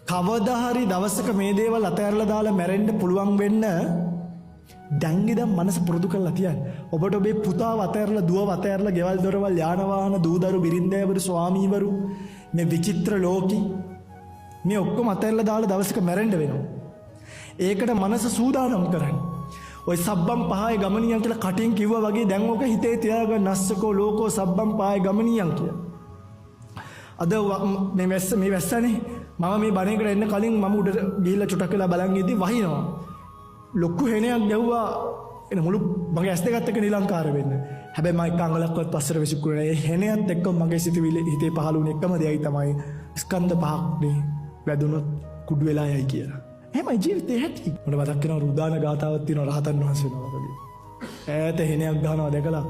කවදා හරි දවසක මේ දේවල් අතහැරලා දාලා මැරෙන්න පුළුවන් වෙන්න දැන් ඉඳන් මනස පුරුදු කරලා තියන්න. ඔබට ඔබේ පුතාව අතහැරලා දුවව අතහැරලා ගෙවල් දොරවල් යාන වාහන දූදරු බිරින්දෑවරු ස්වාමීවරු මේ විචිත්‍ර ලෝකي මේ ඔක්කොම අතහැරලා දාලා දවසක මැරෙන්න වෙනවා. ඒකට මනස සූදානම් කරන්න. ඔය සබ්බම් පහයි ගමනියන් කියලා කටින් කිව්වා වගේ දැන් ඔක හිතේ තියාගන්න නස්සකෝ ලෝකෝ සබ්බම් පහයි ගමනියන් කියලා. අද මේ වැස්සනේ මම මේ බණේකට එන්න කලින් මම උඩට ගිහිල්ලා චුටක් වෙලා බලන් ඉද්දි වහිනවා. ලොකු හෙනයක් ගැව්වා එන මුළු මගේ ඇස් දෙකත් එක්ක නිලංකාර වෙන්න. හැබැයි මම එක අඟලක්වත් පස්සට වෙසිකුනේ. ඒ හෙනයත් එක්ක මගේ සිතවිලි හිතේ පහළ වුණ එකම දෙයයි තමයි ස්කන්ධ පහක් නේ වැදුනොත් කුඩු වෙලා යයි කියලා. එහෙමයි ජීවිතේ ඇති. මට මතක් වෙනවා රුදාන ගාතාවක් තියෙනවා රහතන් වහන්සේ නමකගේ. ඈත හෙනයක් ගහනවා දැකලා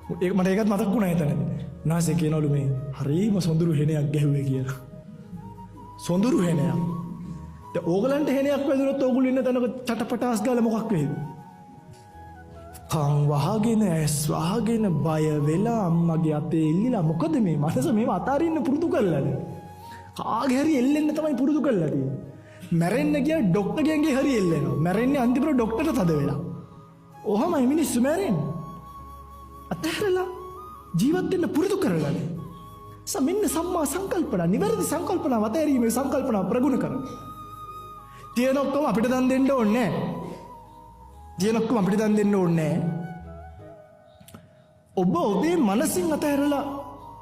මට ඒකත් මතක් වුණා එතනදී. උන්වහන්සේ කියනවලු මේ හරීම සොඳුරු හෙනයක් ගැහුවේ කියලා. සොඳුරු හෙනයක්. දැන් ඕගලන්ට හෙනයක් වැදුනොත් ඕගොල්ලෝ ඉන්න තැනක චටපටාස් ගාලා මොකක් වෙයිද? කන් වහගෙන ඇස් වහගෙන බය වෙලා අම්මගේ අතේ එල්ලිලා මොකද මේ මනස මේව අතාරින්න පුරුදු කරලානේ. කාගේ හරි එල්ලෙන්න තමයි පුරුදු කරලා තියෙන්නේ. මැරෙන්න ගියා ඩොක්ටර්ගෙන්ගේ හරි එල්ලෙනවා. මැරෙන්නේ අන්තිමට ඩොක්ටර්ට තද වෙලා. ඔහමයි මිනිස්සු මැරෙන්නේ. අතහැරලා ජීවත් වෙන්න පුරුදු කරලානේ. මෙන්න සම්මා සංකල්පන නිවැරදි සංකල්පන වතේරීමේ සංකල්පන ප්‍රගුණ කරන. තියෙන ඔක්කොම අපිට දන් දෙන්න ඕනේ නැහැ. තියෙන ඔක්කොම අපිට දන් දෙන්න ඕනේ නැහැ. ඔබ ඔබේ මනසින් අතහැරලා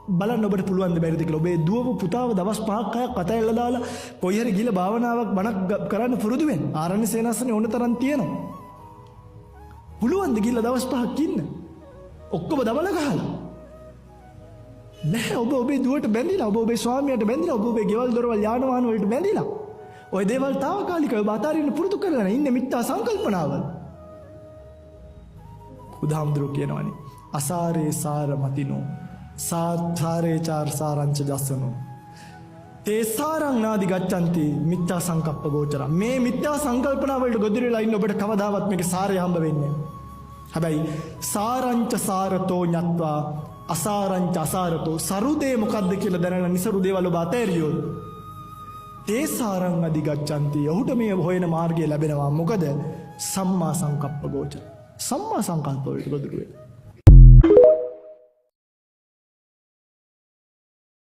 බලන්න ඔබට පුළුවන් ද බැරිද කියලා. ඔබේ දුවව පුතාව දවස් 5ක් 6ක් අතහැරලා දාලා කොයි හරි ගිහලා භාවනාවක් බණක් කරන්න පුරුදු වෙන්න. ආරණ්‍ය සේනාසනේ ඕන තරම් තියෙනවා. පුළුවන් ද ගිහලා දවස් 5ක් ඉන්න. ඔක්කොම දබල ගහලා. නැහැ ඔබ ඔබේ දුවට බැඳිලා ඔබ ඔබේ ස්වාමියාට බැඳිලා ඔබ ඔබේ ගෙවල් දොරවල් යාන වාහන වලට බැඳිලා ඔය දේවල් తాවකාලිකව ඔබ අතාරින්න පුරුදු කරගෙන ඉන්නේ මිත්‍යා සංකල්පනාවල්. බුදුහාමුදුරුවෝ කියනවානේ අසාරේ සාර මතිනෝ සාචාරේ චාර සාරංච ජස්සනෝ තේසාරං නාදි ගච්ඡanti මිත්‍යා සංකප්ප ගෝචර. මේ මිත්‍යා සංකල්පනා වලට ගොදුරු වෙලා ඉන්න ඔබට කවදාවත් මේකේ සාරය හම්බ වෙන්නේ නැහැ. හැබැයි සාරංච සාරතෝ ඤත්වා අසාරංච අසාරතෝ සරුදේ මොකද්ද කියලා දැනගෙන නිසරු දේවල් ඔබ අතෑරියොත් තේසාරං අධිගච්ඡanti ඔහුට මේ හොයන මාර්ගය ලැබෙනවා. මොකද සම්මා සංකප්ප ගෝචර. සම්මා සංකල්ප වලට ගොදුරු වෙලා